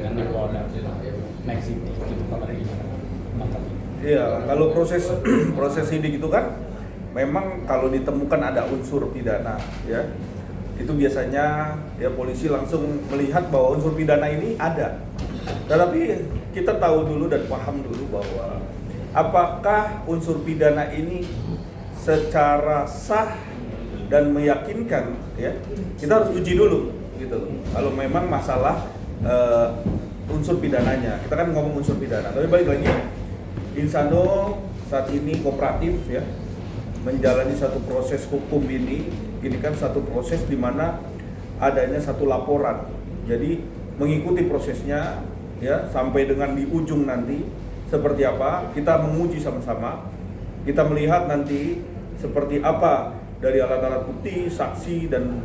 dengan di Polda Next City gitu kabarnya gimana? Mantap. Iya, kalau proses sidik itu kan memang kalau ditemukan ada unsur pidana ya, itu biasanya ya polisi langsung melihat bahwa unsur pidana ini ada. Tetapi kita tahu dulu dan paham dulu bahwa apakah unsur pidana ini secara sah dan meyakinkan ya, kita harus uji dulu gitu loh. Kalau memang masalah unsur pidananya, kita kan ngomong unsur pidana. Tapi balik lagi, Insanul saat ini kooperatif ya, menjalani satu proses hukum ini kan satu proses di mana adanya satu laporan. Jadi mengikuti prosesnya ya sampai dengan di ujung nanti seperti apa, kita menguji sama-sama. Kita melihat nanti seperti apa dari alat-alat bukti, saksi dan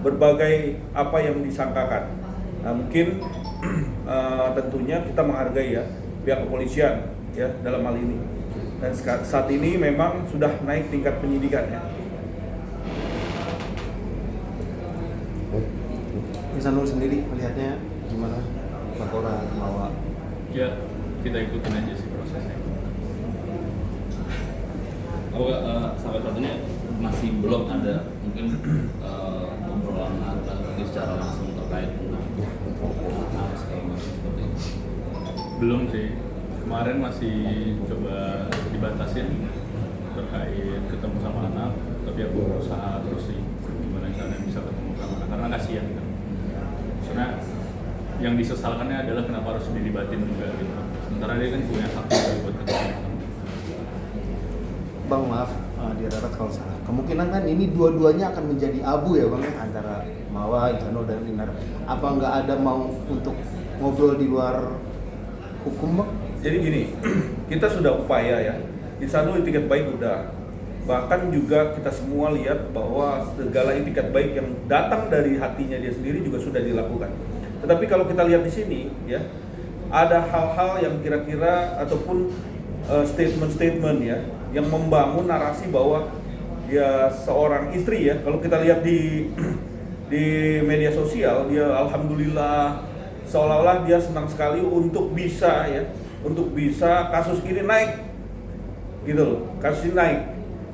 berbagai apa yang disangkakan. Nah, mungkin tentunya kita menghargai ya pihak kepolisian ya dalam hal ini. Dan saat ini memang sudah naik tingkat penyidikannya. Insanul sendiri melihatnya gimana? Laporan Mawa? Ya, kita ikutin aja sih prosesnya. Sampai saat ini masih belum ada mungkin obrolan lagi secara langsung terkait dengan segala macam seperti itu. Belum sih. Kemarin masih coba dibatasin terkait ketemu sama anak, tapi aku berusaha terus sih gimana caranya bisa ketemu sama anak karena kasihan kan. Soalnya yang disesalkannya adalah kenapa harus dilibatin juga gitu. Sementara dia kan punya hak buat ketemu. Bang maaf, dirarat kalau salah. Kemungkinan kan ini dua-duanya akan menjadi abu ya Bang ya, antara Mawa, Insanul dan Inar. Apa nggak ada mau untuk ngobrol di luar hukum Bang? Jadi gini, kita sudah upaya ya. Insanul itikat baik udah. Bahkan juga kita semua lihat bahwa segala itikat baik yang datang dari hatinya dia sendiri juga sudah dilakukan. Tetapi kalau kita lihat di sini ya, ada hal-hal yang kira-kira ataupun statement-statement ya yang membangun narasi bahwa ya seorang istri ya, kalau kita lihat di media sosial dia alhamdulillah seolah-olah dia senang sekali untuk bisa kasus ini naik gitu loh, kasus ini naik.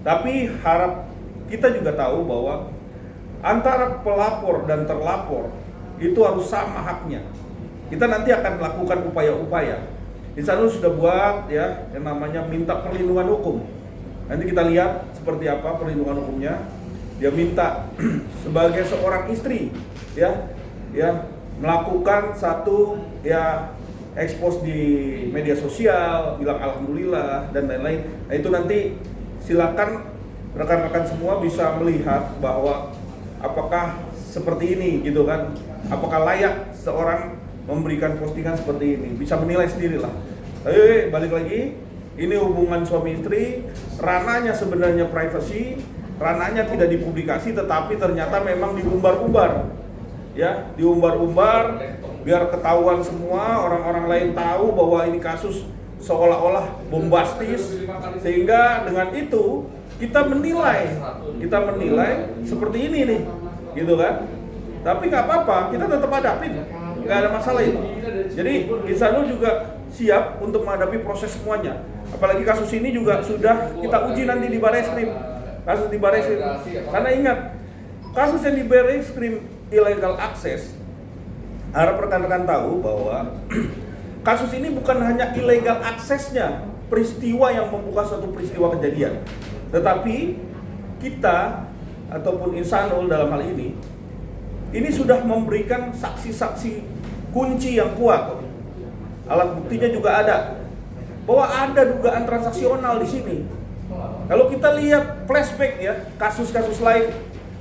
Tapi harap kita juga tahu bahwa antara pelapor dan terlapor itu harus sama haknya. Kita nanti akan melakukan upaya-upaya. Insanul sudah buat ya yang namanya minta perlindungan hukum. Nanti kita lihat seperti apa perlindungan hukumnya. Dia minta sebagai seorang istri ya melakukan satu ya expose di media sosial, bilang alhamdulillah dan lain-lain. Nah, itu nanti silakan rekan-rekan semua bisa melihat bahwa apakah seperti ini gitu kan. Apakah layak seorang memberikan postingan seperti ini? Bisa menilai sendirilah. Tapi balik lagi, ini hubungan suami istri, ranahnya sebenarnya privacy, ranahnya tidak dipublikasi tetapi ternyata memang diumbar-umbar. Ya, diumbar-umbar biar ketahuan semua, orang-orang lain tahu bahwa ini kasus seolah-olah bombastis, sehingga dengan itu kita menilai seperti ini nih, gitu kan? Tapi nggak apa-apa, kita tetap hadapin, nggak ada masalah itu. Jadi Insanul juga siap untuk menghadapi proses semuanya. Apalagi kasus ini juga sudah kita uji nanti di Barreskrim, kasus di Barreskrim. Karena ingat, kasus yang di Barreskrim illegal access, harap rekan-rekan tahu bahwa kasus ini bukan hanya illegal aksesnya, peristiwa yang membuka suatu peristiwa kejadian, tetapi kita ataupun Insanul dalam hal ini sudah memberikan saksi-saksi kunci yang kuat. Alat buktinya juga ada bahwa ada dugaan transaksional di sini. Kalau kita lihat flashback ya, kasus-kasus lain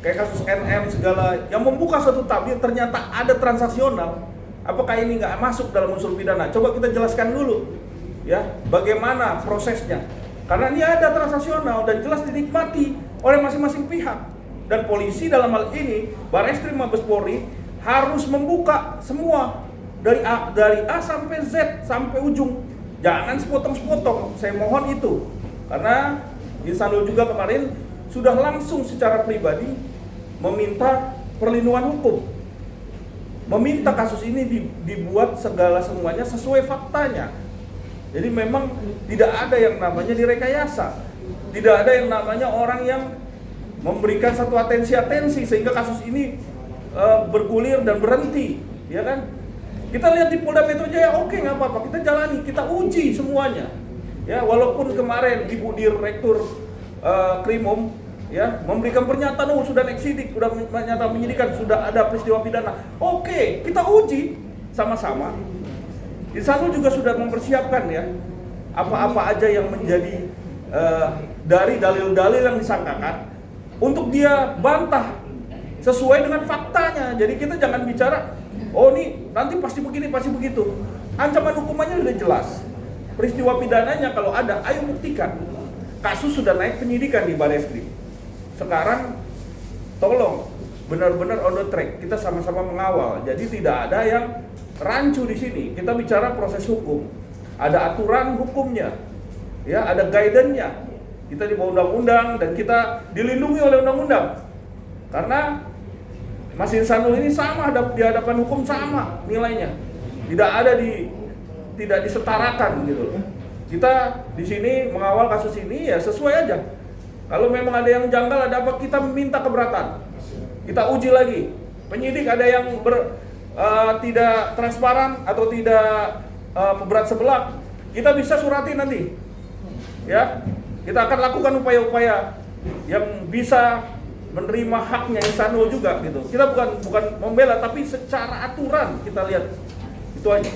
kayak kasus NM segala yang membuka suatu tabir ternyata ada transaksional. Apakah ini nggak masuk dalam unsur pidana? Coba kita jelaskan dulu ya, bagaimana prosesnya. Karena ini ada transaksional dan jelas dinikmati oleh masing-masing pihak. Dan polisi dalam hal ini, Barreskrim Mabes Polri harus membuka semua dari A sampai Z sampai ujung. Jangan sepotong-sepotong. Saya mohon itu. Karena Insanul juga kemarin sudah langsung secara pribadi meminta perlindungan hukum. meminta kasus ini dibuat semuanya sesuai faktanya. Jadi memang tidak ada yang namanya direkayasa, tidak ada yang namanya orang yang memberikan satu atensi sehingga kasus ini bergulir dan berhenti, ya kan? Kita lihat di Polda Metro Jaya, oke, nggak apa-apa, kita jalani, kita uji semuanya. Ya, walaupun kemarin Ibu Direktur Krimum ya memberikan pernyataan, sudah naik sidik, sudah menyatakan penyidikan, sudah ada peristiwa pidana. Oke, kita uji sama-sama. Insanul juga sudah mempersiapkan ya apa-apa aja yang menjadi dari dalil-dalil yang disangkakan untuk dia bantah sesuai dengan faktanya. Jadi kita jangan bicara, oh nih nanti pasti begini, pasti begitu. Ancaman hukumannya sudah jelas. Peristiwa pidananya kalau ada, ayo buktikan. Kasus sudah naik penyidikan di Barreskrim. Sekarang tolong benar-benar on the track, kita sama-sama mengawal. Jadi tidak ada yang rancu di sini. Kita bicara proses hukum. Ada aturan hukumnya. Ya, ada guidance-nya. Kita di bawah undang-undang dan kita dilindungi oleh undang-undang. Karena Mas Insanul ini sama di hadapan hukum, sama nilainya. Tidak disetarakan gitu loh. Kita di sini mengawal kasus ini ya sesuai aja. Kalau memang ada yang janggal, ada apa, kita minta keberatan. Kita uji lagi. Penyidik ada yang tidak transparan atau tidak berat sebelah, kita bisa surati nanti. Ya, kita akan lakukan upaya-upaya yang bisa menerima haknya Insanul juga gitu. Kita bukan membela, tapi secara aturan kita lihat. Itu aja.